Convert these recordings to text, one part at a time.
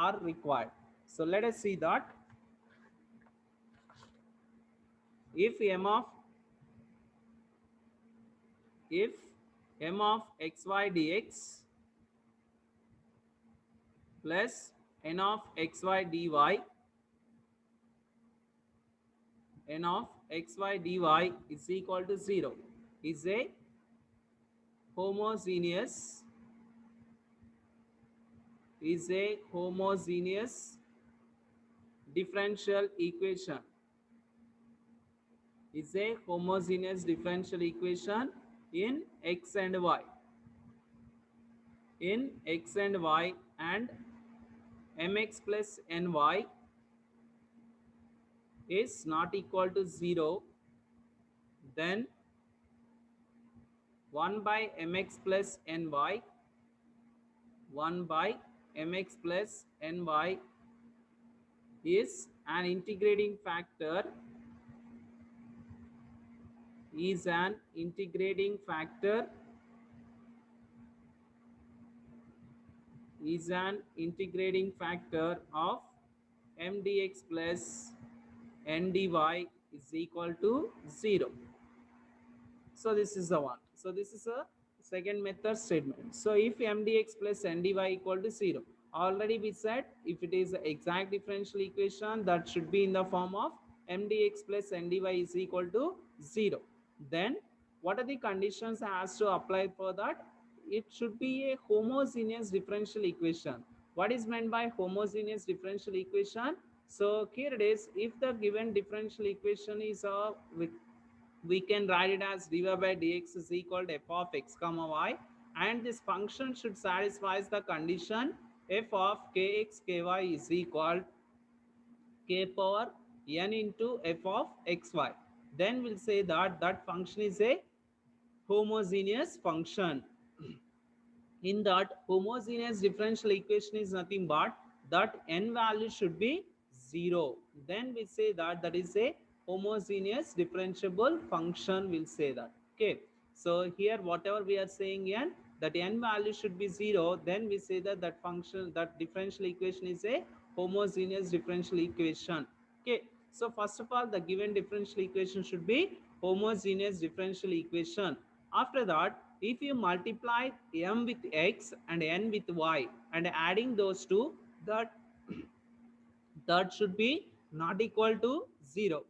are required. So let us see that if if m of xy dx plus n of xy dy, n of xy dy is equal to 0, is a homogeneous differential equation, is a homogeneous differential equation in x and y, and mx plus ny is not equal to 0, then 1 by mx plus ny, 1 by mx plus ny is an integrating factor, is an integrating factor, is an integrating factor of mdx plus ndy is equal to 0. So this is the one. So this is a second method statement. So if mdx plus ndy equal to 0, already we said if it is the exact differential equation, that should be in the form of mdx plus ndy is equal to 0. Then what are the conditions has to apply for that? It should be a homogeneous differential equation. What is meant by homogeneous differential equation? So here it is, if the given differential equation is we can write it as dy by dx is equal to f of x comma y, and this function should satisfy the condition f of kx ky is equal k power n into f of xy. Then we'll say that that function is a homogeneous function. In that homogeneous differential equation is nothing but that n value should be 0. Then we say that that is a homogeneous differentiable function, will say that. Okay, so here whatever we are saying n, that n value should be 0, then we say that that function, that differential equation is a homogeneous differential equation. Okay, so first of all the given differential equation should be homogeneous differential equation. After that, if you multiply m with x and n with y and adding those two, that that should be not equal to 0.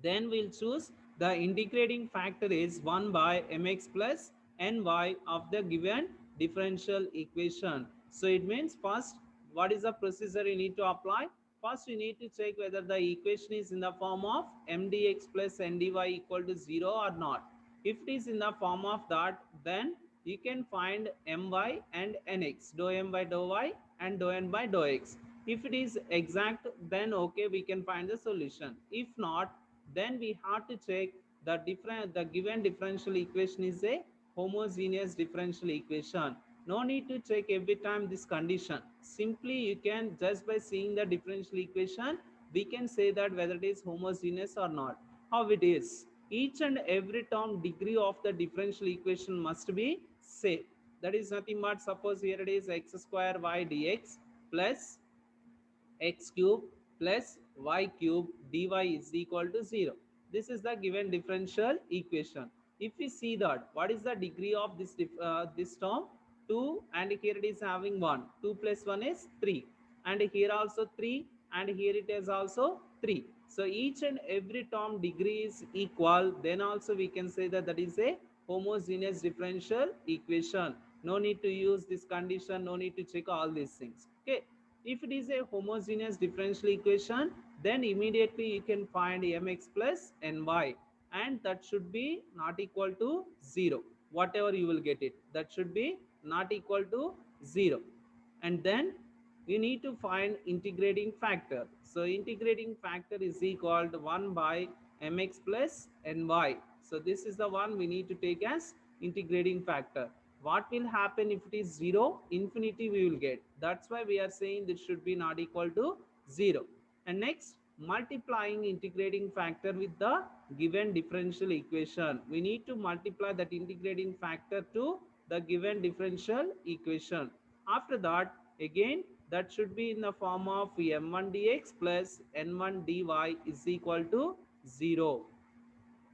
Then we'll choose the integrating factor is 1 by mx plus ny of the given differential equation. So it means first, what is the procedure you need to apply? First you need to check whether the equation is in the form of mdx plus ndy equal to 0 or not. If it is in the form of that, then you can find my and nx, dou m by dou y and dou n by dou x. If it is exact, then okay, we can find the solution. If not, then we have to check the given differential equation is a homogeneous differential equation. No need to check every time this condition. Simply you can, just by seeing the differential equation, we can say that whether it is homogeneous or not. How it is? Each and every term degree of the differential equation must be same. That is nothing but, suppose here it is x square y dx plus x cube plus y cube dy is equal to 0. This is the given differential equation. If we see that what is the degree of this term, 2, and here it is having 1, 2 plus 1 is 3, and here also 3, and here it is also 3. So each and every term degree is equal, then also we can say that that is a homogeneous differential equation. No need to use this condition, no need to check all these things. Okay, if it is a homogeneous differential equation, then immediately you can find mx plus ny, and that should be not equal to 0. Whatever you will get it, that should be not equal to 0. And then you need to find integrating factor. So integrating factor is equal to 1 by mx plus ny. So this is the one we need to take as integrating factor. What will happen if it is 0? Infinity we will get. That's why we are saying this should be not equal to 0. And next, multiplying integrating factor with the given differential equation. We need to multiply that integrating factor to the given differential equation. After that, again that should be in the form of m1 dx plus n1 dy is equal to 0.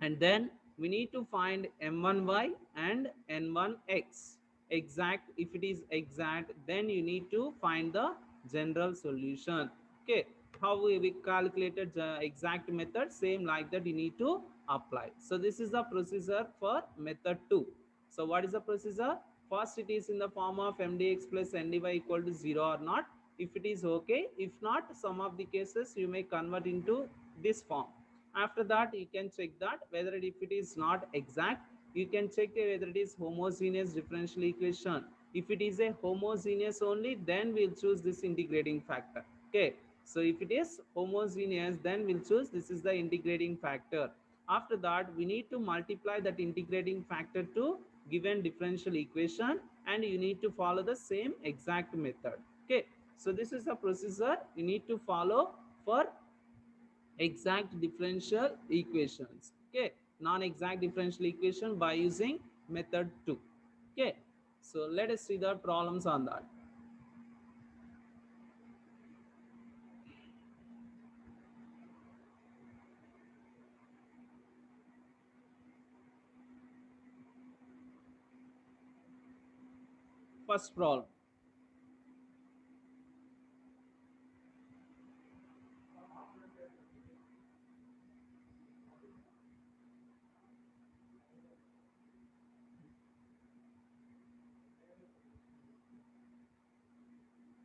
And then we need to find m1y and n1x exact. If it is exact, then you need to find the general solution. Okay, how we calculated the exact method, same like that you need to apply. So this is the procedure for method 2. So what is the procedure? First, it is in the form of mdx plus ndy equal to 0 or not. If it is okay, if not, some of the cases you may convert into this form. After that, you can check that whether if it is not exact, you can check whether it is homogeneous differential equation. If it is a homogeneous only, then we'll choose this integrating factor. Okay, so if it is homogeneous, then we'll choose this is the integrating factor. After that, we need to multiply that integrating factor to given differential equation, and you need to follow the same exact method. Okay, so this is the procedure you need to follow for exact differential equations. Okay, non-exact differential equation by using method 2. Okay, so let us see the problems on that. First problem,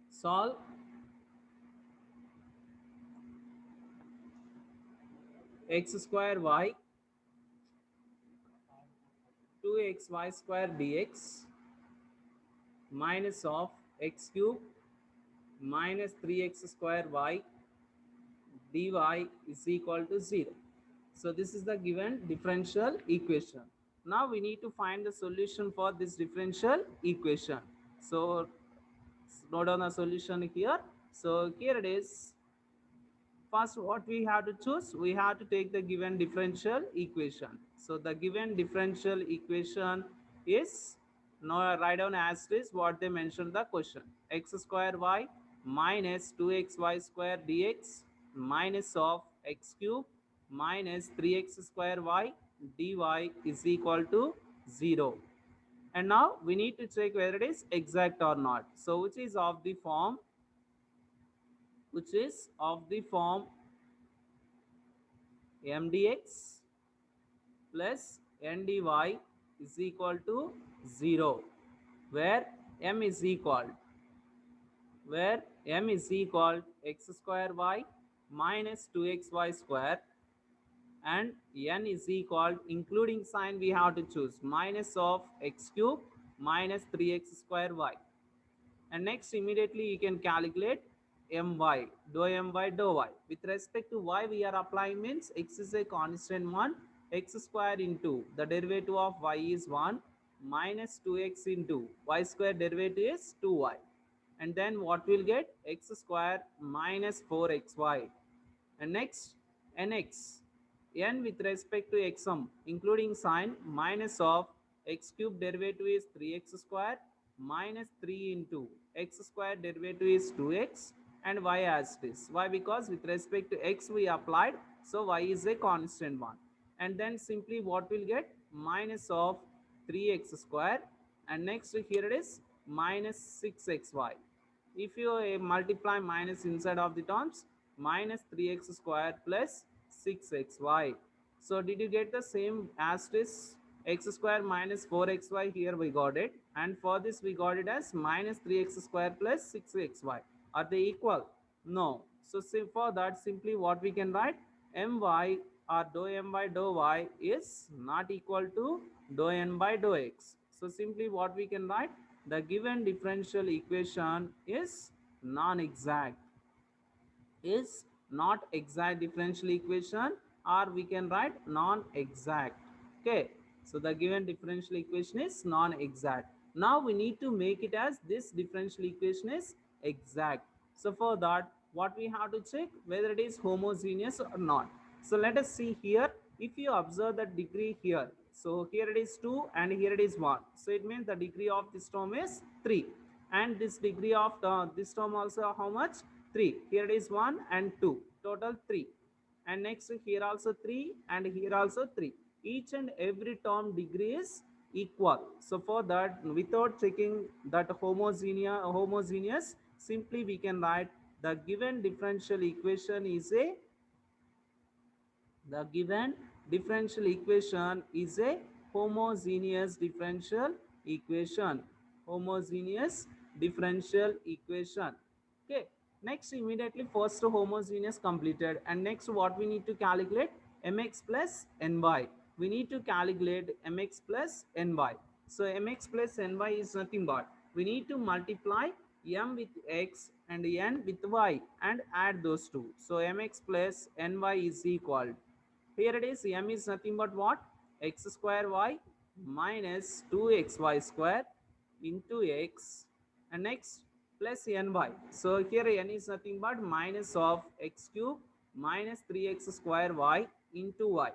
solve x square y 2xy square dx minus of x cube minus 3x square y dy is equal to 0. So this is the given differential equation. Now we need to find the solution for this differential equation. So note down the solution here. So here it is. First, what we have to choose? We have to take the given differential equation. So the given differential equation is, now write down as it is what they mentioned the question. X square y minus 2xy square dx minus of x cube minus 3x square y dy is equal to 0. And now we need to check whether it is exact or not. So which is of the form mdx plus ndy is equal to 0, where m is equal x square y minus 2xy square, and n is equal, including sign we have to choose minus of x cube minus 3x square y. And next, immediately you can calculate my, dou y. With respect to y, we are applying means x is a constant one, x square into the derivative of y is 1 minus 2x into y square derivative is 2y. And then what we'll get? X square minus 4xy. And next, nx, n with respect to xm, including sign minus of x cube derivative is 3x square minus 3 into x square derivative is 2x, and y as it is. Why? Because with respect to x we applied, so y is a constant one. And then simply what we'll get? Minus of 3x square, and next here it is minus 6xy. If you multiply minus inside of the terms, minus 3x square plus 6xy. So did you get the same as this? X square minus 4xy, here we got it, and for this we got it as minus 3x square plus 6xy. Are they equal? No. So for that, simply what we can write, my or dou m by dou y is not equal to dou n by dou x. So simply what we can write, the given differential equation is non-exact, is not exact differential equation, or we can write non-exact. Okay, so the given differential equation is non-exact. Now we need to make it as this differential equation is exact. So for that, what we have to check whether it is homogeneous or not. So let us see here. If you observe the degree here, so here it is 2 and here it is 1, so it means the degree of this term is 3. and this degree of this term also how much? 3. Here it is 1 and 2, total 3. And next here also 3 and here also 3. Each and every term degree is equal. So for that, without checking that homogeneous, simply we can write the given differential equation is a the given differential equation is a homogeneous differential equation. Homogeneous differential equation. Okay. Next, immediately first homogeneous completed, and next what we need to calculate? Mx plus ny. We need to calculate mx plus ny. So mx plus ny is nothing but we need to multiply m with x and n with y and add those two. So mx plus ny is equal, here it is, m is nothing but what? X square y minus 2xy square into x, and next plus ny. So here n is nothing but minus of x cube minus 3x square y into y.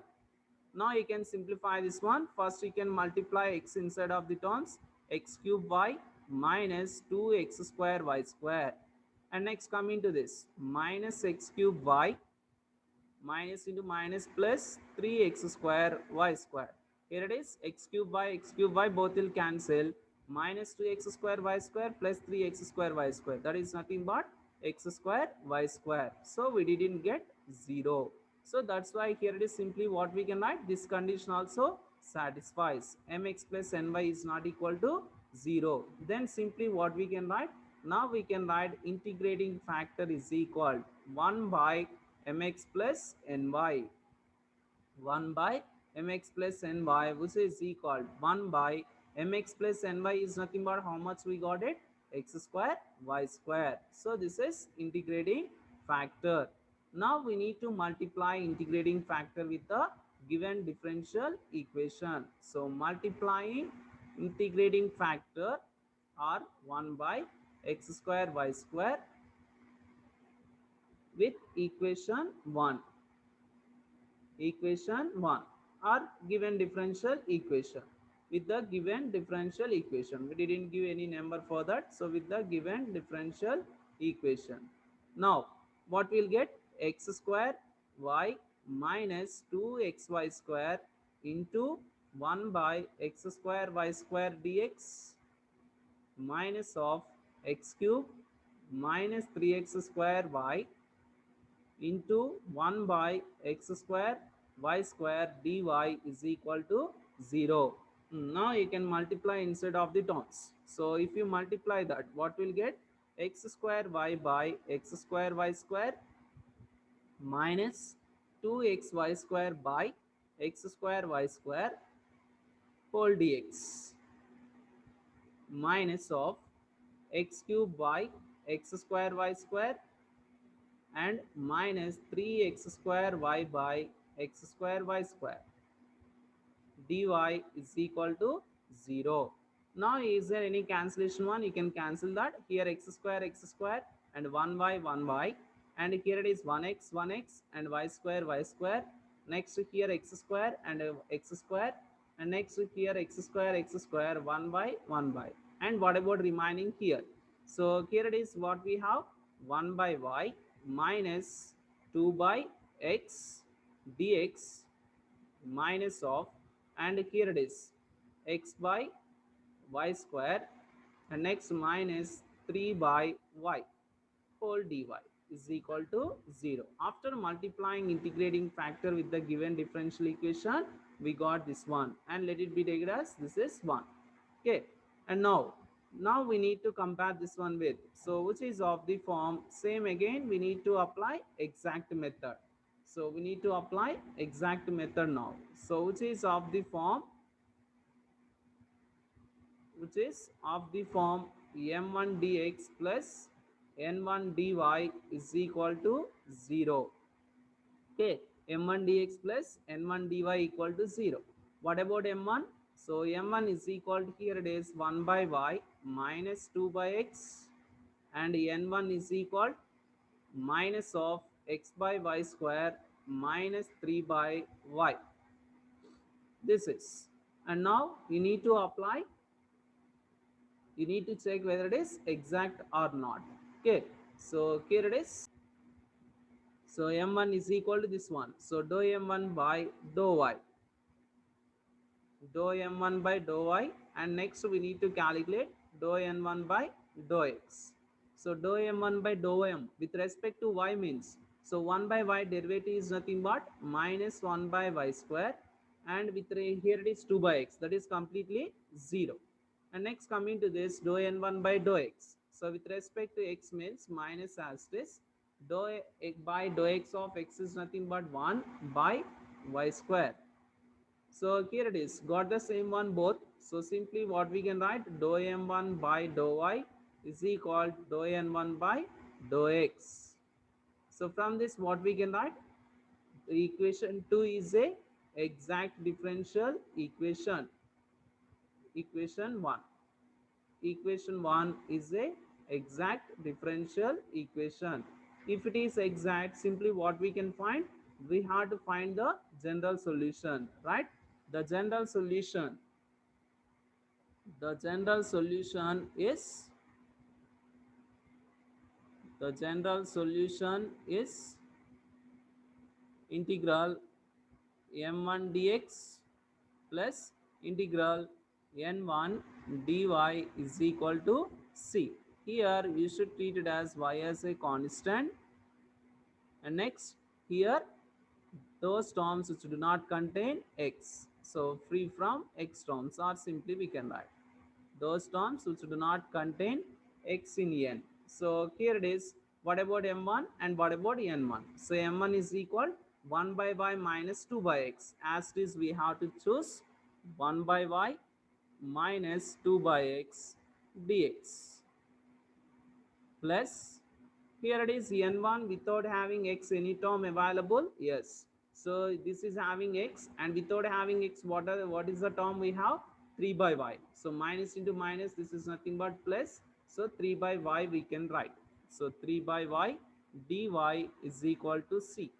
Now you can simplify this one. First you can multiply x inside of the terms, x cube y minus 2x square y square, and next coming to this minus x cube y minus into minus plus 3x square y square. Here it is x cube y both will cancel, minus 2x square y square plus 3x square y square, that is nothing but x square y square. So we didn't get 0. So that's why here it is simply what we can write, this condition also satisfies, mx plus ny is not equal to 0. Then simply what we can write, now we can write integrating factor is equal 1 by mx plus ny, 1 by mx plus ny, which is equal 1 by mx plus ny is nothing but how much we got it, x square y square. So this is integrating factor. Now we need to multiply integrating factor with the given differential equation. So multiplying integrating factor are 1 by x square y square with equation 1, equation 1 or given differential equation, with the given differential equation. We didn't give any number for that, so with the given differential equation. Now what we'll get, x square y minus 2xy square into 1 by x square y square dx minus of x cube minus 3x square y into 1 by x square y square dy is equal to 0. Now you can multiply instead of the terms. So if you multiply that, what will get, x square y by x square y square minus 2xy square by x square y square whole dx minus of x cube by x square y square and minus 3x square y by x square y square dy is equal to 0. Now is there any cancellation one? You can cancel that. Here x square and 1 y, and here it is 1x and y square. Next here x square and x square, and next here x square 1 by. And what about remaining here? So here it is what we have, 1 by y minus 2 by x dx minus of, and here it is x by y square, and next minus 3 by y whole dy is equal to 0. After multiplying integrating factor with the given differential equation, we got this one, and let it be taken as this is 1. Okay, and now we need to compare this one with, so which is of the form, same again we need to apply exact method. So we need to apply exact method now. So which is of the form, which is of the form m1 dx plus n1 dy is equal to 0. Okay, m1 dx plus n1 dy equal to 0. What about m1? So m1 is equal to, here it is 1 by y minus 2 by x, and n1 is equal minus of x by y square minus 3 by y. This is, and now we need to apply You need to check whether it is exact or not. Okay, so here it is. So m1 is equal to this one. So dou m1 by dou y, dou m1 by dou y, and next we need to calculate dou n1 by dou x. So dou m1 by dou m with respect to y means, so 1 by y derivative is nothing but minus 1 by y square, and here it is 2 by x, that is completely 0. And next coming to this dou n1 by dou x, so with respect to x means minus asterisk dou by dou x of x is nothing but 1 by y square. So here it is, got the same one both. So simply what we can write, dou m1 by dou y is equal to dou n1 by dou x. So from this what we can write, equation 2 is a exact differential equation. Equation 1. Equation 1 is a exact differential equation. If it is exact, simply what we can find, we have to find the general solution, right? The general solution, the general solution is the general solution is integral m1 dx plus integral n1 dy is equal to c. Here you should treat it as y as a constant, and next here those terms which do not contain x, so free from x terms, or simply we can write those terms which do not contain x in n. So here it is, what about m1 and what about n1? So m1 is equal 1 by y minus 2 by x. As it is, we have to choose 1 by y minus 2 by x dx plus, here it is n1 without having x any term available. Yes, so this is having x, and without having x, what is the term we have? 3 by y. So minus into minus, this is nothing but plus, so 3 by y we can write. So 3 by y dy is equal to c.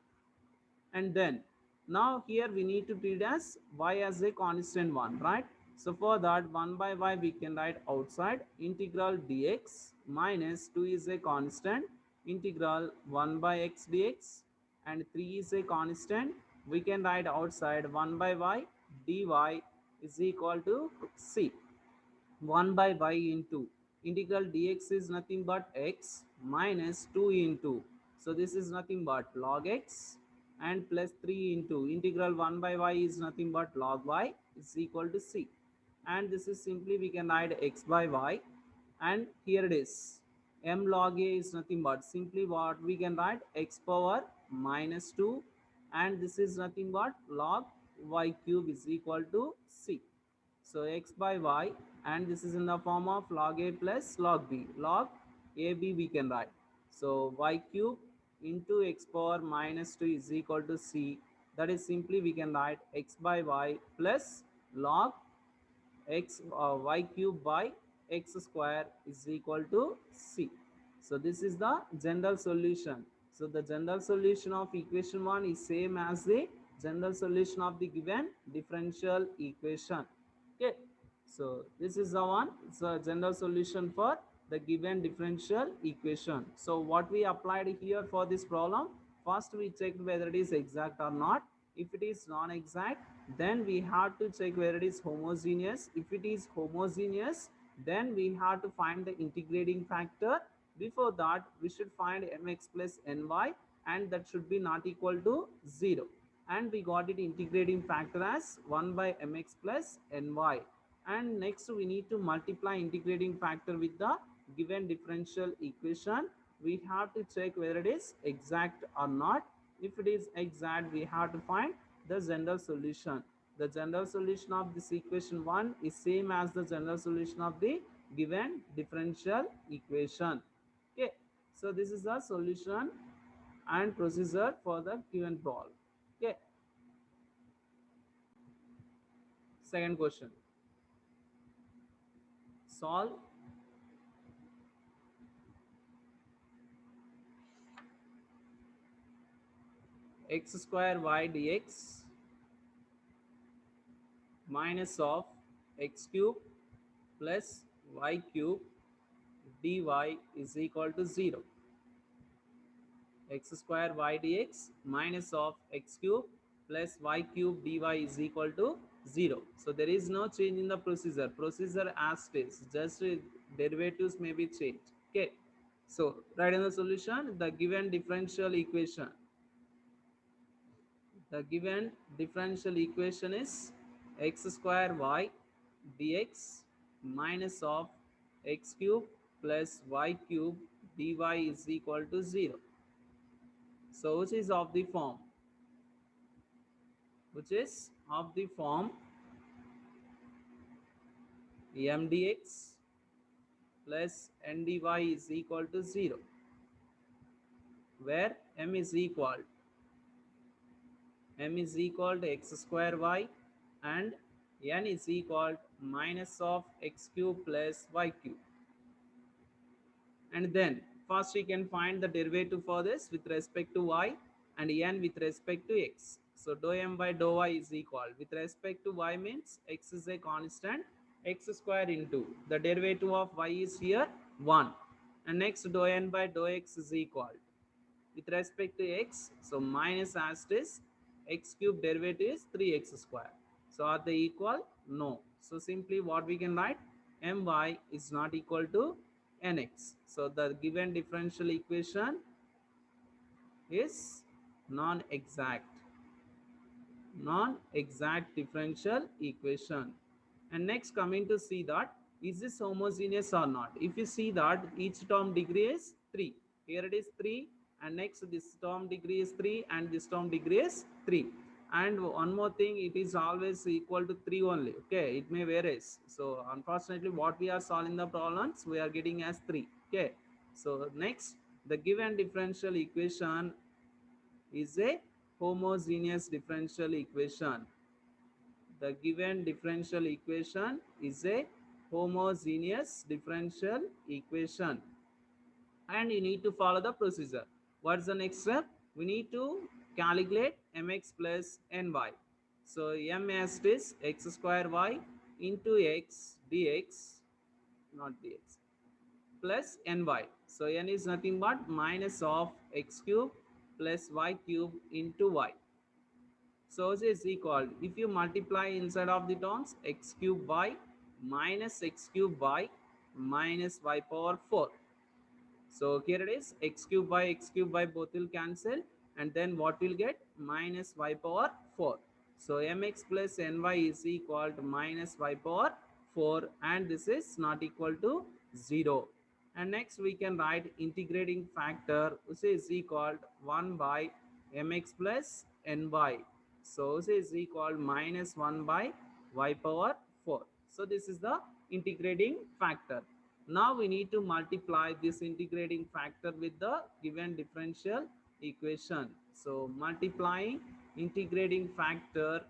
And then now here we need to treat as y as a constant one, right? So for that, 1 by y we can write outside integral dx minus 2 is a constant, integral 1 by x dx, and 3 is a constant, we can write outside 1 by y dy is equal to c. 1 by y into integral dx is nothing but x minus 2 into, so this is nothing but log x, and plus 3 into integral 1 by y is nothing but log y is equal to c. And this is simply we can write x by y, and here it is m log a is nothing but simply what we can write, x power minus 2, and this is nothing but log y cube is equal to c. So x by y, and this is in the form of log a plus log b. Log ab we can write. So y cube into x power minus 2 is equal to c. That is simply we can write x by y plus log x y cube by x square is equal to c. So this is the general solution. So the general solution of equation 1 is same as the general solution of the given differential equation. Okay, so this is the one. It's a general solution for the given differential equation. So what we applied here for this problem, first we checked whether it is exact or not. If it is non-exact, then we have to check whether it is homogeneous. If it is homogeneous, then we have to find the integrating factor. Before that, we should find mx plus ny, and that should be not equal to 0. And we got it integrating factor as 1 by mx plus ny. And next we need to multiply integrating factor with the given differential equation. We have to check whether it is exact or not. If it is exact, we have to find the general solution. The general solution of this equation 1 is same as the general solution of the given differential equation. Okay, so this is the solution and procedure for the given problem. Okay, second question. Solve x square y dx minus of x cube plus y cube dy is equal to 0. X square y dx minus of x cube plus y cube dy is equal to 0. So there is no change in the procedure. Procedure as it is, just derivatives may be changed. Okay. So write in the solution the given differential equation. The given differential equation is x square y dx minus of x cube plus y cube dy is equal to 0. So which is of the form mdx plus ndy is equal to 0, where m is equal to x square y and n is equal to minus of x cube plus y cube. And then first we can find the derivative for this with respect to y and n with respect to x. So dou m by dou y is equal, with respect to y means x is a constant, x square into the derivative of y is here 1, and next dou n by dou x is equal with respect to x, so minus as it is, x cube derivative is 3x square. So are they equal? No. So simply what we can write, my is not equal to nx. So the given differential equation is non-exact differential equation. And next coming to see that is this homogeneous or not. If you see that each term degree is 3, here it is 3, and next this term degree is 3 and this term degree is 3, and one more thing, it is always equal to 3 only. Okay, it may varies. So unfortunately what we are solving the problems, we are getting as 3. Okay, so next the given differential equation is a homogeneous differential equation. The given differential equation is a homogeneous differential equation, and you need to follow the procedure. What's the next step? We need to calculate mx plus ny. So m as it is x square y into x dx, not dx, plus ny. So n is nothing but minus of x cube plus y cube into y. So it is equal, if you multiply inside of the terms, x cube y minus x cube y minus y power 4. So here it is, x cube by both will cancel, and then what will get? Minus y power 4. So mx plus ny is equal to minus y power 4, and this is not equal to 0. And next we can write integrating factor, which is equal to 1 by mx plus ny. So this is equal to minus 1 by y power 4. So this is the integrating factor. Now we need to multiply this integrating factor with the given differential equation. So multiplying integrating factor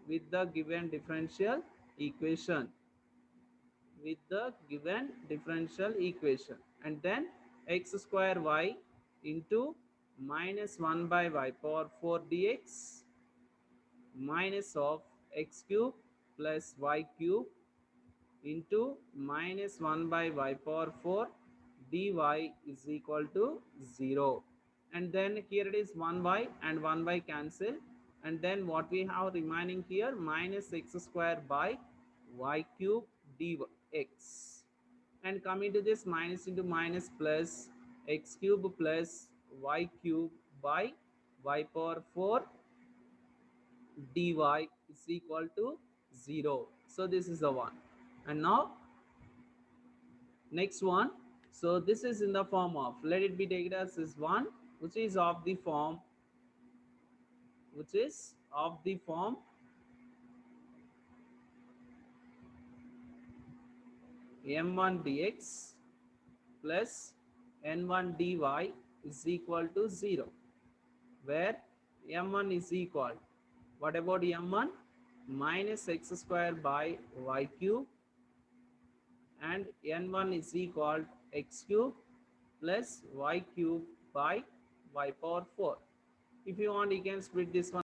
with the given differential equation, and then x square y into minus 1 by y power 4 dx minus of x cube plus y cube into minus 1 by y power 4 dy is equal to 0. And then here it is 1y and 1y cancel, and then what we have remaining here, minus x square by y cube dx, and coming to this minus into minus plus x cube plus y cube by y power 4 dy is equal to 0. So this is the one. And now next one, so this is in the form of, let it be taken as this one, which is of the form m1 dx plus n1 dy is equal to 0, where m1 is equal, what about m1? Minus x square by y cube, and n1 is equal x cube plus y cube by y power 4. If you want, you can split this one